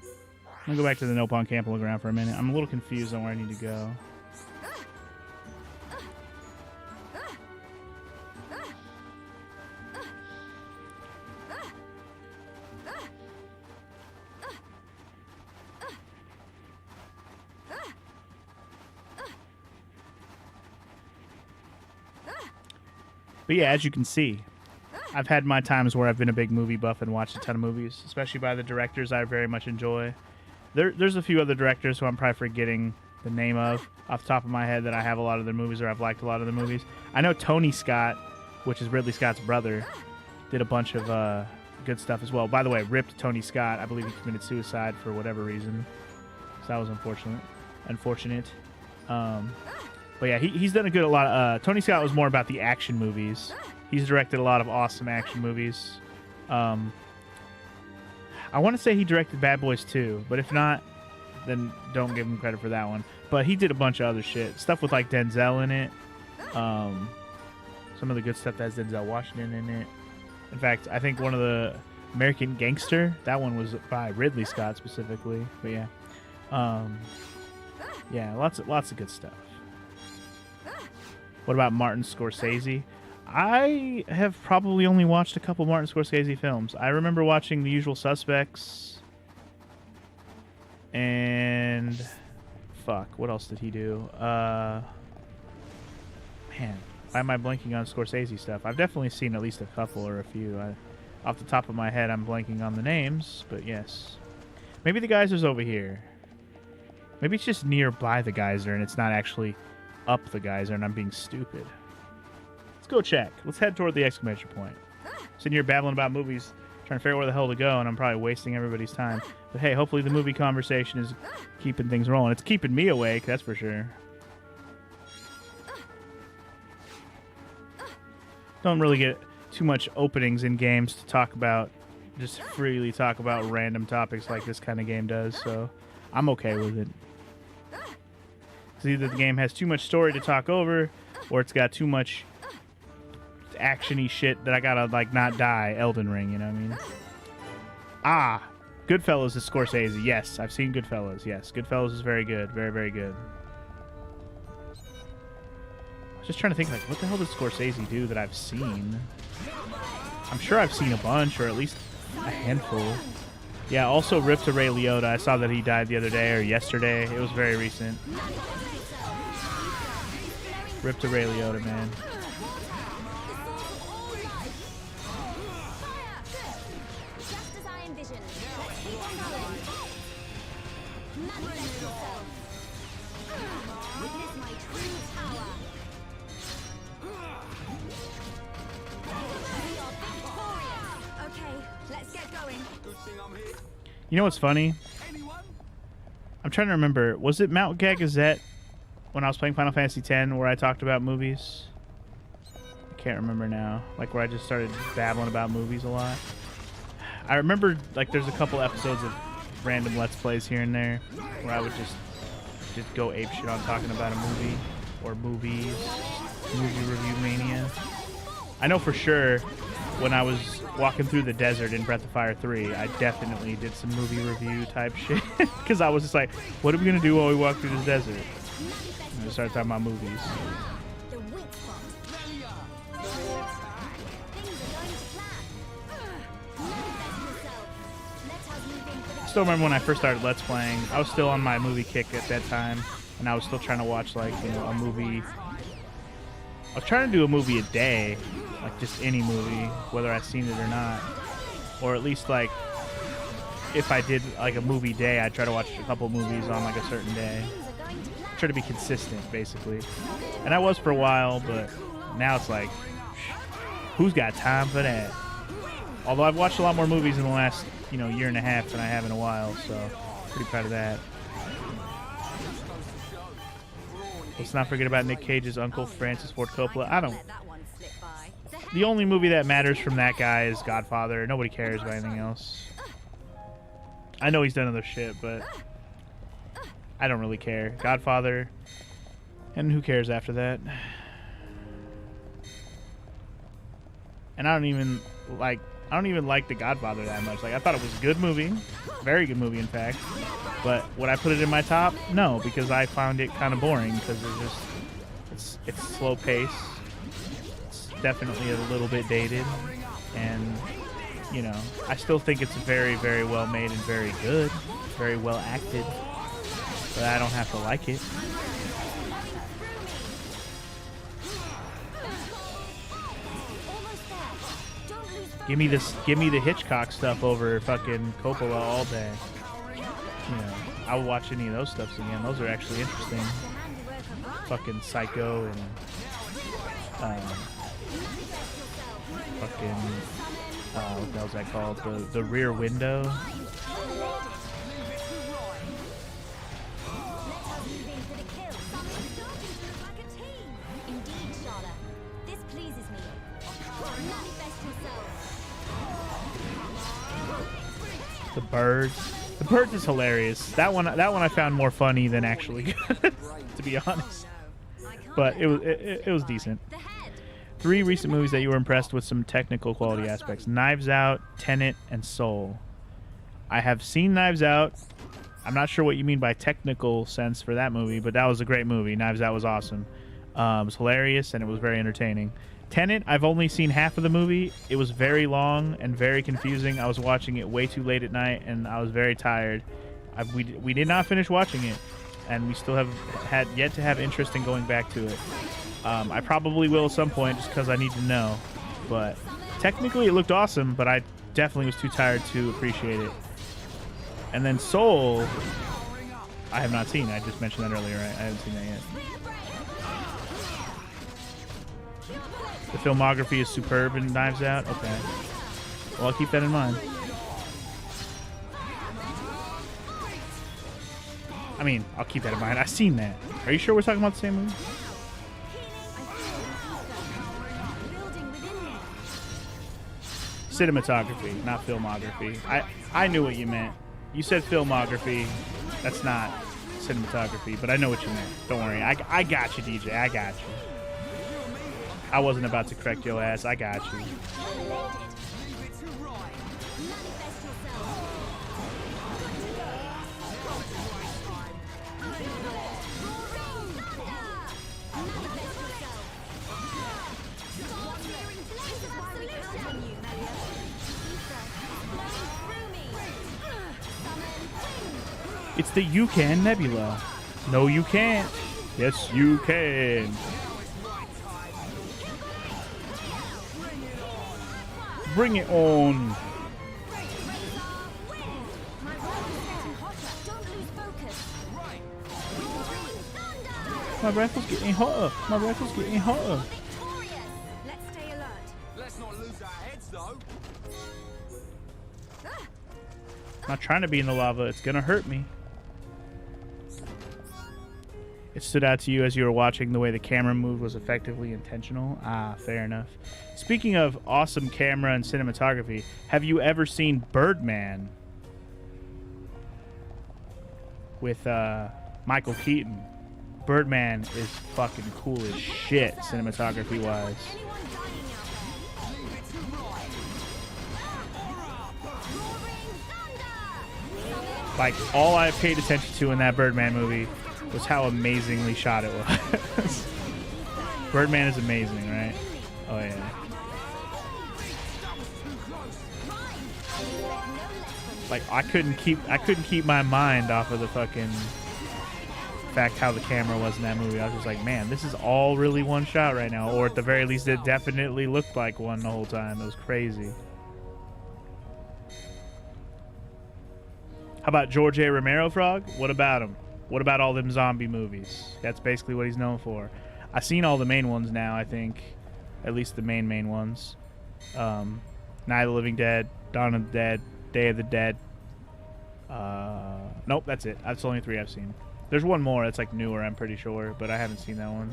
I'm gonna go back to the No Pond Camp and look around for a minute. I'm a little confused on where I need to go. But yeah, as you can see, I've had my times where I've been a big movie buff and watched a ton of movies, especially by the directors I very much enjoy. There's a few other directors who I'm probably forgetting the name of off the top of my head that I have a lot of their movies or I've liked a lot of the movies. I know Tony Scott, which is Ridley Scott's brother, did a bunch of good stuff as well. By the way, ripped Tony Scott. I believe he committed suicide for whatever reason. So that was unfortunate. But yeah, he's done a lot. Tony Scott was more about the action movies. He's directed a lot of awesome action movies. I want to say he directed Bad Boys 2, but if not, then don't give him credit for that one. But he did a bunch of other shit. Stuff with like Denzel in it. Some of the good stuff that has Denzel Washington in it. In fact, I think one of the American Gangster, that one was by Ridley Scott specifically. But yeah. Yeah, lots of good stuff. What about Martin Scorsese? I have probably only watched a couple Martin Scorsese films. I remember watching The Usual Suspects. And... fuck, what else did he do? Man, why am I blanking on Scorsese stuff? I've definitely seen at least a couple or a few. Off the top of my head, I'm blanking on the names, but yes. Maybe the geyser's over here. Maybe it's just nearby the geyser and it's not actually up the geyser and I'm being stupid. Let's go check. Let's head toward the exclamation point. Sitting here babbling about movies, trying to figure out where the hell to go, and I'm probably wasting everybody's time. But hey, hopefully the movie conversation is keeping things rolling. It's keeping me awake, that's for sure. Don't really get too much openings in games to talk about, just freely talk about random topics like this kind of game does, so I'm okay with it. Because either the game has too much story to talk over, or it's got too much action-y shit that I gotta, like, not die. Elden Ring, you know what I mean? Ah! Goodfellas is Scorsese. Yes, I've seen Goodfellas. Yes, Goodfellas is very good. Very, very good. I was just trying to think, like, what the hell does Scorsese do that I've seen? I'm sure I've seen a bunch, or at least a handful. Yeah, also Rip to Ray Liotta. I saw that he died the other day, or yesterday. It was very recent. Rip to Ray Liotta, man. You know what's funny? I'm trying to remember. Was it Mount Gagazette when I was playing Final Fantasy X where I talked about movies? I can't remember now. Like where I just started babbling about movies a lot. I remember like there's a couple episodes of random Let's Plays here and there where I would just go apeshit on talking about a movie or movies. Movie review mania. I know for sure when I was walking through the desert in Breath of Fire 3, I definitely did some movie review type shit. Because I was just like, what are we going to do while we walk through this desert? And I started talking about movies. Still remember when I first started Let's Playing. I was still on my movie kick at that time, and I was still trying to watch, like, you know, a movie. I was trying to do a movie a day, like just any movie, whether I've seen it or not. Or at least, like, if I did, like, a movie day, I'd try to watch a couple movies on, like, a certain day. Try to be consistent, basically. And I was for a while, but now it's like, who's got time for that? Although I've watched a lot more movies in the last, you know, year and a half than I have in a while, so pretty proud of that. Let's not forget about Nick Cage's uncle, Francis Ford Coppola. The only movie that matters from that guy is Godfather. Nobody cares about anything else. I know he's done other shit, but I don't really care. Godfather, and who cares after that? And I don't even like The Godfather that much. Like, I thought it was a good movie, very good movie, in fact. But would I put it in my top? No, because I found it kind of boring. Because it's slow pace. It's definitely a little bit dated, and you know, I still think it's very, very well made and very good, very well acted. But I don't have to like it. Give me the Hitchcock stuff over fucking Coppola all day. You know, I will watch any of those stuffs again. Those are actually interesting. Fucking Psycho and fucking what the hell's that called? The Rear Window. The Birds. The Birds is hilarious. That one I found more funny than actually good, to be honest. But it was decent. 3 recent movies that you were impressed with some technical quality aspects: Knives Out, Tenet, and Soul. I have seen Knives Out. I'm not sure what you mean by technical sense for that movie, but that was a great movie. Knives Out was awesome. It was hilarious, and it was very entertaining. Tenet, I've only seen half of the movie. It was very long and very confusing. I was watching it way too late at night, and I was very tired. We did not finish watching it, and we still have had yet to have interest in going back to it. I probably will at some point just because I need to know. But technically it looked awesome, but I definitely was too tired to appreciate it. And then Soul, I have not seen. I just mentioned that earlier. Right? I haven't seen that yet. The filmography is superb in Knives Out. Okay. Well, I'll keep that in mind. I mean, I'll keep that in mind. I've seen that. Are you sure we're talking about the same movie? Cinematography, not filmography. I knew what you meant. You said filmography. That's not cinematography, but I know what you meant. Don't worry. I got you, DJ. I got you. I wasn't about to correct your ass. I got you. It's the You Can Nebula. No, you can't. Yes, you can. Bring it on. My rifle's getting hotter. My rifle's getting hotter. Let's stay alert. Let's not lose our heads, though. Not trying to be in the lava. It's gonna hurt me. It stood out to you as you were watching the way the camera moved was effectively intentional? Ah, fair enough. Speaking of awesome camera and cinematography, have you ever seen Birdman with Michael Keaton? Birdman is fucking cool as shit cinematography-wise. Like, all I paid attention to in that Birdman movie was how amazingly shot it was. Birdman is amazing, right? Oh, yeah. Like I couldn't keep my mind off of the fucking fact how the camera was in that movie. I was just like, man, this is all really one shot right now, or at the very least, it definitely looked like one the whole time. It was crazy. How about George A. Romero, Frog? What about him? What about all them zombie movies? That's basically what he's known for. I've seen all the main ones now, I think. At least the main ones. Night of the Living Dead, Dawn of the Dead, Day of the Dead. Nope, that's it. That's the only 3 I've seen. There's one more that's like newer, I'm pretty sure, but I haven't seen that one.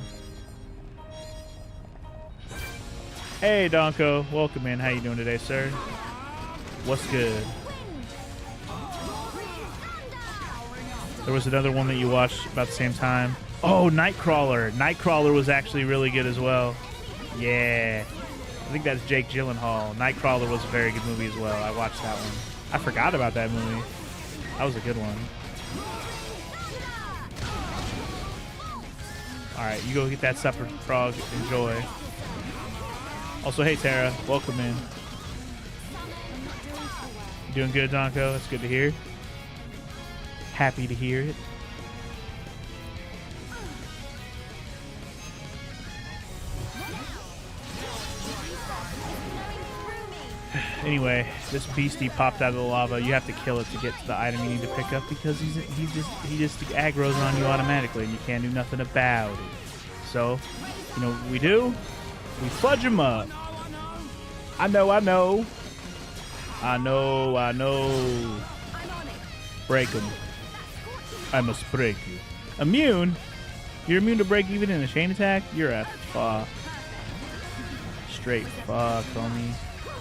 Hey, Donko. Welcome in. How you doing today, sir? What's good? There was another one that you watched about the same time. Oh, Nightcrawler. Nightcrawler was actually really good as well. Yeah. I think that's Jake Gyllenhaal. Nightcrawler was a very good movie as well. I watched that one. I forgot about that movie. That was a good one. Alright, you go get that supper, Frog. Enjoy. Also, hey, Tara. Welcome in. You doing good, Donko? That's good to hear. Happy to hear it. Anyway, this beastie popped out of the lava. You have to kill it to get to the item you need to pick up because he just aggroes on you automatically and you can't do nothing about it. So, you know what we do? We fudge him up. I know. Break him. I must break you. Immune? You're immune to break even in a chain attack? You're a fuck. Straight fuck, homie.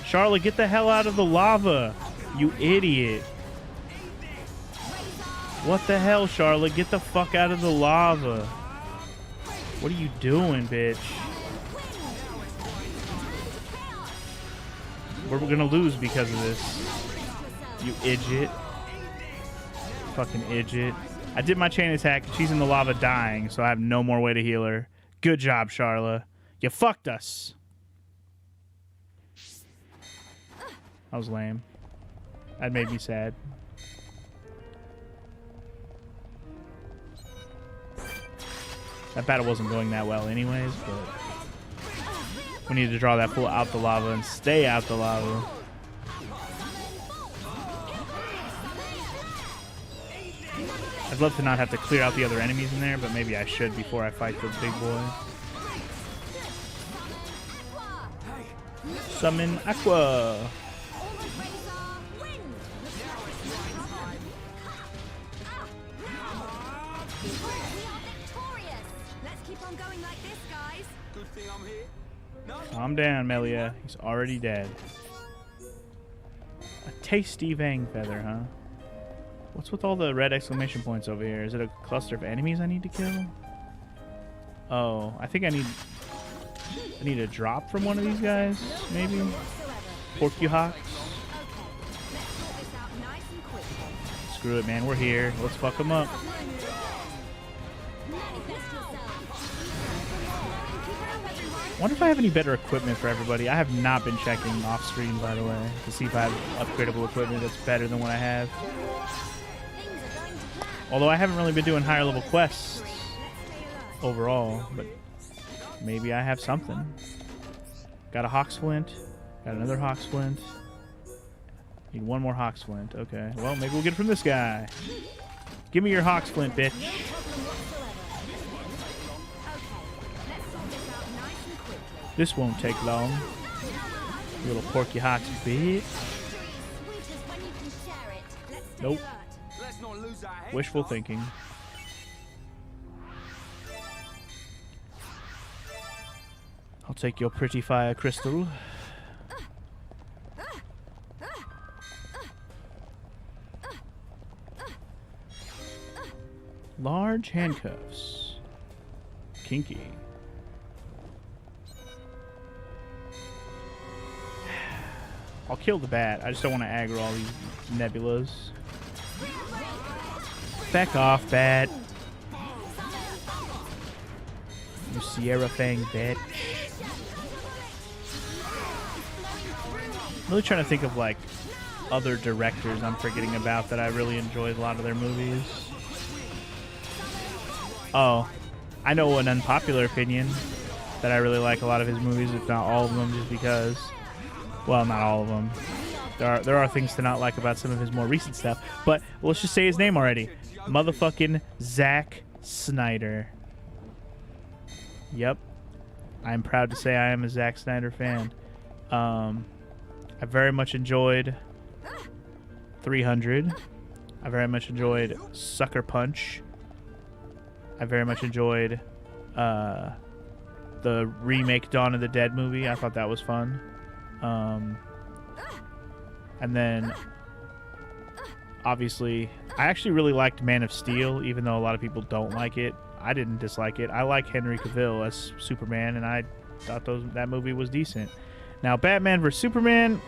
Charlotte, get the hell out of the lava, you idiot. What the hell, Charlotte? Get the fuck out of the lava. What are you doing, bitch? We're gonna lose because of this. You idiot. Fucking idiot. I did my chain attack. She's in the lava dying, so I have no more way to heal her. Good job, Charla. You fucked us. That was lame. That made me sad. That battle wasn't going that well anyways, but we need to draw that fool out the lava and stay out the lava. I'd love to not have to clear out the other enemies in there, but maybe I should before I fight the big boy. Summon Aqua. Calm down, Melia. He's already dead. A tasty Vang Feather, huh? What's with all the red exclamation points over here? Is it a cluster of enemies I need to kill? Oh, I think I need a drop from one of these guys, maybe? Porcupine. Screw it, man. We're here. Let's fuck them up. I wonder if I have any better equipment for everybody. I have not been checking off screen, by the way, to see if I have upgradable equipment that's better than what I have. Although I haven't really been doing higher level quests overall, but maybe I have something. Got a Hawksflint. Got another Hawksflint. Need one more Hawksflint. Okay. Well, maybe we'll get it from this guy. Give me your Hawksflint, bitch. This won't take long. You little Porky Hawks, bitch. Nope. Wishful thinking. I'll take your pretty fire crystal. Large handcuffs. Kinky. I'll kill the bat. I just don't want to aggro all these nebulas. Back off, bat. You Sierra Fang bitch. I'm really trying to think of like other directors I'm forgetting about that I really enjoyed a lot of their movies. Oh, I know an unpopular opinion that I really like a lot of his movies, if not all of them, just because, well, not all of them. There are things to not like about some of his more recent stuff, but let's just say his name already. Motherfucking Zack Snyder. Yep. I'm proud to say I am a Zack Snyder fan. I very much enjoyed 300. I very much enjoyed Sucker Punch. I very much enjoyed the remake Dawn of the Dead movie. I thought that was fun. And then, obviously, I actually really liked Man of Steel, even though a lot of people don't like it. I didn't dislike it. I like Henry Cavill as Superman, and I thought that movie was decent. Now, Batman vs. Superman,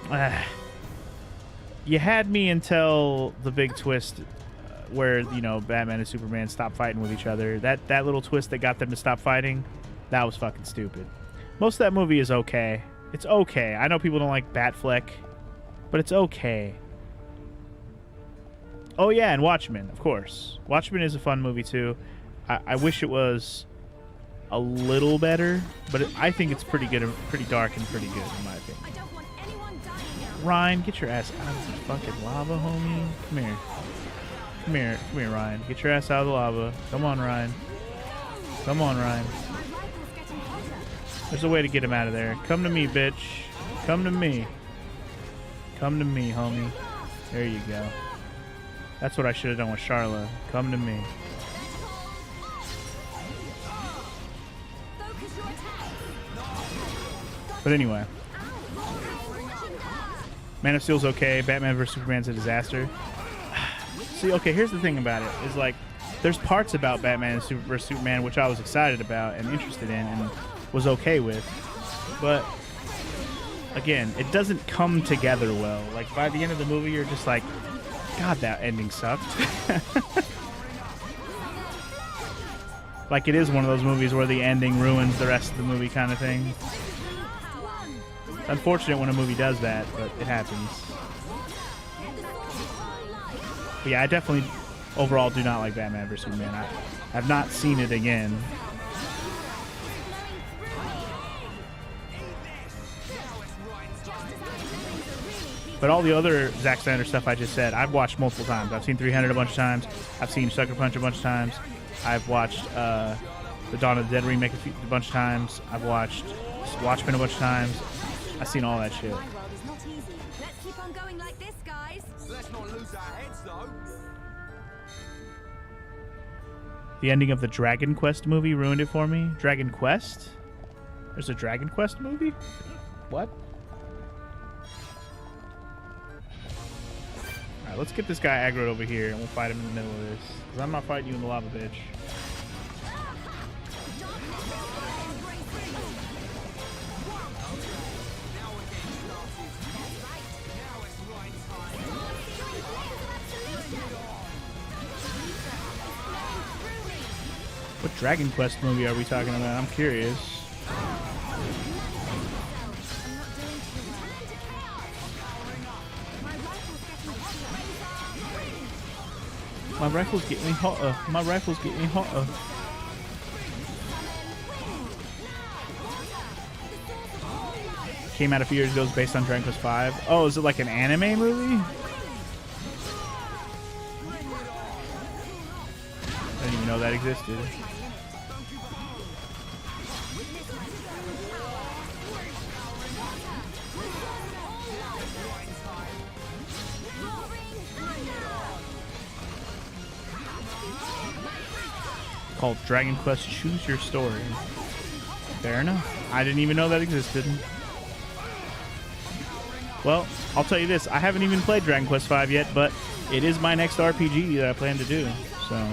you had me until the big twist where, you know, Batman and Superman stop fighting with each other. That little twist that got them to stop fighting, that was fucking stupid. Most of that movie is okay. It's okay. I know people don't like Batfleck, but it's okay. Oh, yeah, and Watchmen, of course. Watchmen is a fun movie, too. I wish it was a little better, but I think it's pretty good, pretty dark, and pretty good, in my opinion. Ryan, get your ass out of the fucking lava, homie. Come here. Come here. Come here, Ryan. Get your ass out of the lava. Come on, Ryan. Come on, Ryan. There's a way to get him out of there. Come to me, bitch. Come to me. Come to me, homie. There you go. That's what I should have done with Charlotte. Come to me. But anyway. Man of Steel's okay. Batman vs. Superman's a disaster. See, okay, here's the thing about it. Is like, there's parts about Batman vs. Superman which I was excited about and interested in and was okay with. But, again, it doesn't come together well. Like, by the end of the movie, you're just like, God, that ending sucked. Like, it is one of those movies where the ending ruins the rest of the movie kind of thing. It's unfortunate when a movie does that, but it happens. But yeah, I definitely, overall, do not like Batman vs. Superman. I have not seen it again. But all the other Zack Snyder stuff I just said, I've watched multiple times. I've seen 300 a bunch of times. I've seen Sucker Punch a bunch of times. I've watched the Dawn of the Dead remake a bunch of times. I've watched Watchmen a bunch of times. I've seen all that shit. Let's keep on going like this, guys. Let's not lose our heads, though. The ending of the Dragon Quest movie ruined it for me. Dragon Quest? There's a Dragon Quest movie? What? Alright, let's get this guy aggroed over here and we'll fight him in the middle of this. Because I'm not fighting you in the lava, bitch. What Dragon Quest movie are we talking about? I'm curious. My rifle's getting hotter. My rifle's getting hotter. Came out a few years ago. It's based on Dragon Quest V. Oh, is it like an anime movie? I didn't even know that existed. Called Dragon Quest Choose Your Story. Fair enough. I didn't even know that existed. Well, I'll tell you this. I haven't even played Dragon Quest V yet, but it is my next RPG that I plan to do. So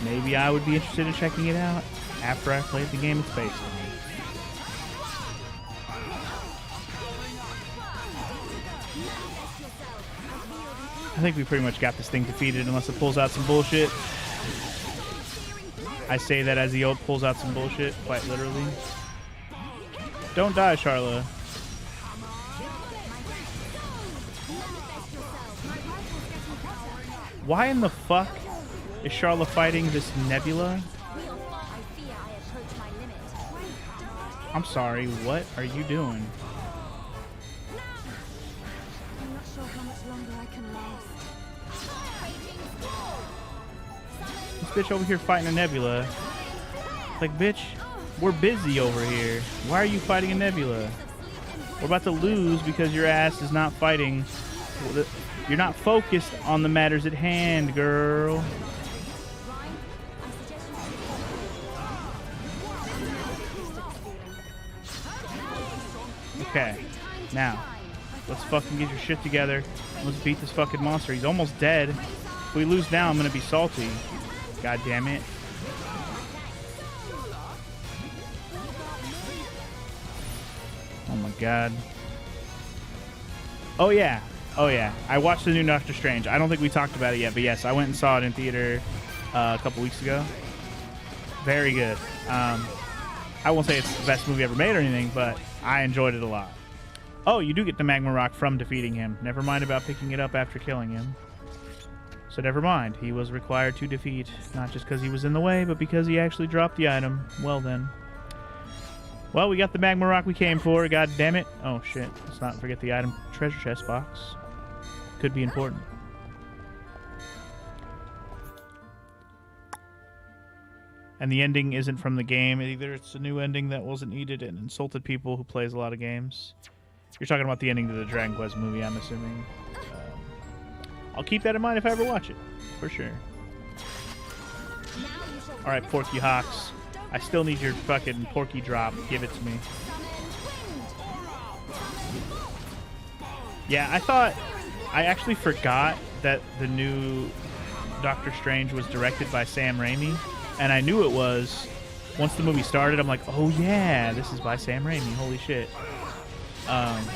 maybe I would be interested in checking it out after I played the game it's based on. I think we pretty much got this thing defeated unless it pulls out some bullshit. I say that as the old pulls out some bullshit, quite literally. Don't die, Charla. Why in the fuck is Charlotte fighting this Nebula? I'm sorry, what are you doing? I'm not sure how much longer I can last. This bitch over here fighting a Nebula. Like, bitch, we're busy over here. Why are you fighting a Nebula? We're about to lose because your ass is not fighting. You're not focused on the matters at hand, girl. Okay, now, let's fucking get your shit together. Let's beat this fucking monster. He's almost dead. If we lose now, I'm gonna be salty. God damn it. Oh my god. Oh yeah. Oh yeah. I watched the new Doctor Strange. I don't think we talked about it yet, but yes, I went and saw it in theater a couple weeks ago. Very good. I won't say it's the best movie ever made or anything, but I enjoyed it a lot. Oh, you do get the Magma Rock from defeating him. Never mind about picking it up after killing him. So never mind. He was required to defeat, not just because he was in the way, but because he actually dropped the item. Well then. Well, we got the Magma Rock we came for. God damn it. Oh shit. Let's not forget the item treasure chest box. Could be important. And the ending isn't from the game either. It's a new ending that wasn't needed and insulted people who plays a lot of games. You're talking about the ending to the Dragon Quest movie, I'm assuming. I'll keep that in mind if I ever watch it, for sure. Alright, Porky Hawks. I still need your fucking Porky drop. Give it to me. Yeah, I actually forgot that the new Doctor Strange was directed by Sam Raimi. And I knew it was. Once the movie started, I'm like, oh yeah, this is by Sam Raimi. Holy shit.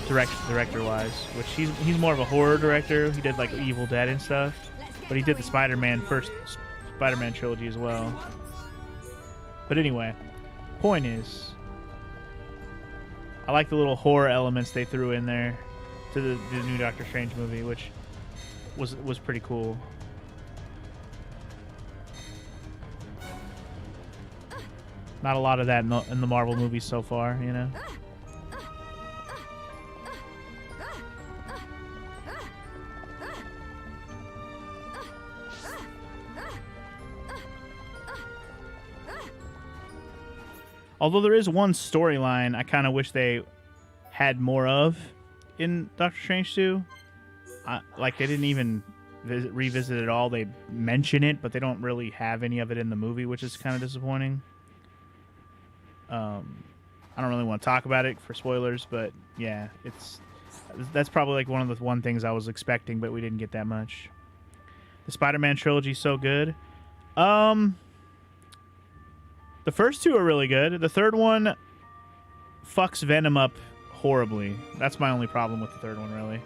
Director-wise, which he's more of a horror director. He did like Evil Dead and stuff, but he did the first Spider-Man trilogy as well. But anyway, point is, I like the little horror elements they threw in there to the new Doctor Strange movie, which was pretty cool. Not a lot of that in the Marvel movies so far, you know? Although there is one storyline I kind of wish they had more of in Doctor Strange 2. Like, they didn't even revisit it at all. They mention it, but they don't really have any of it in the movie, which is kind of disappointing. I don't really want to talk about it for spoilers, but yeah, that's probably like one of the things I was expecting, but we didn't get that much. The Spider-Man trilogy is so good. The first two are really good. The third one fucks Venom up horribly. That's my only problem with the third one, really.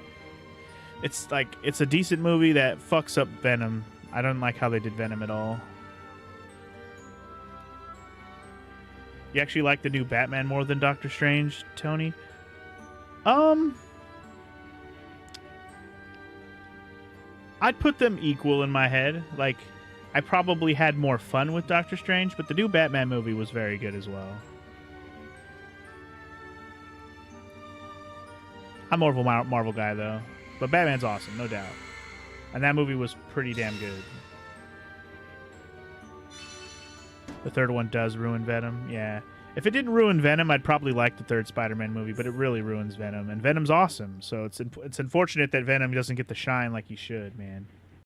It's a decent movie that fucks up Venom. I don't like how they did Venom at all. You actually like the new Batman more than Doctor Strange, Tony? I'd put them equal in my head. Like, I probably had more fun with Doctor Strange, but the new Batman movie was very good as well. I'm more of a Marvel guy, though. But Batman's awesome, no doubt. And that movie was pretty damn good. The third one does ruin Venom, yeah. If it didn't ruin Venom, I'd probably like the third Spider-Man movie, but it really ruins Venom. And Venom's awesome, so it's unfortunate that Venom doesn't get the shine like he should, man.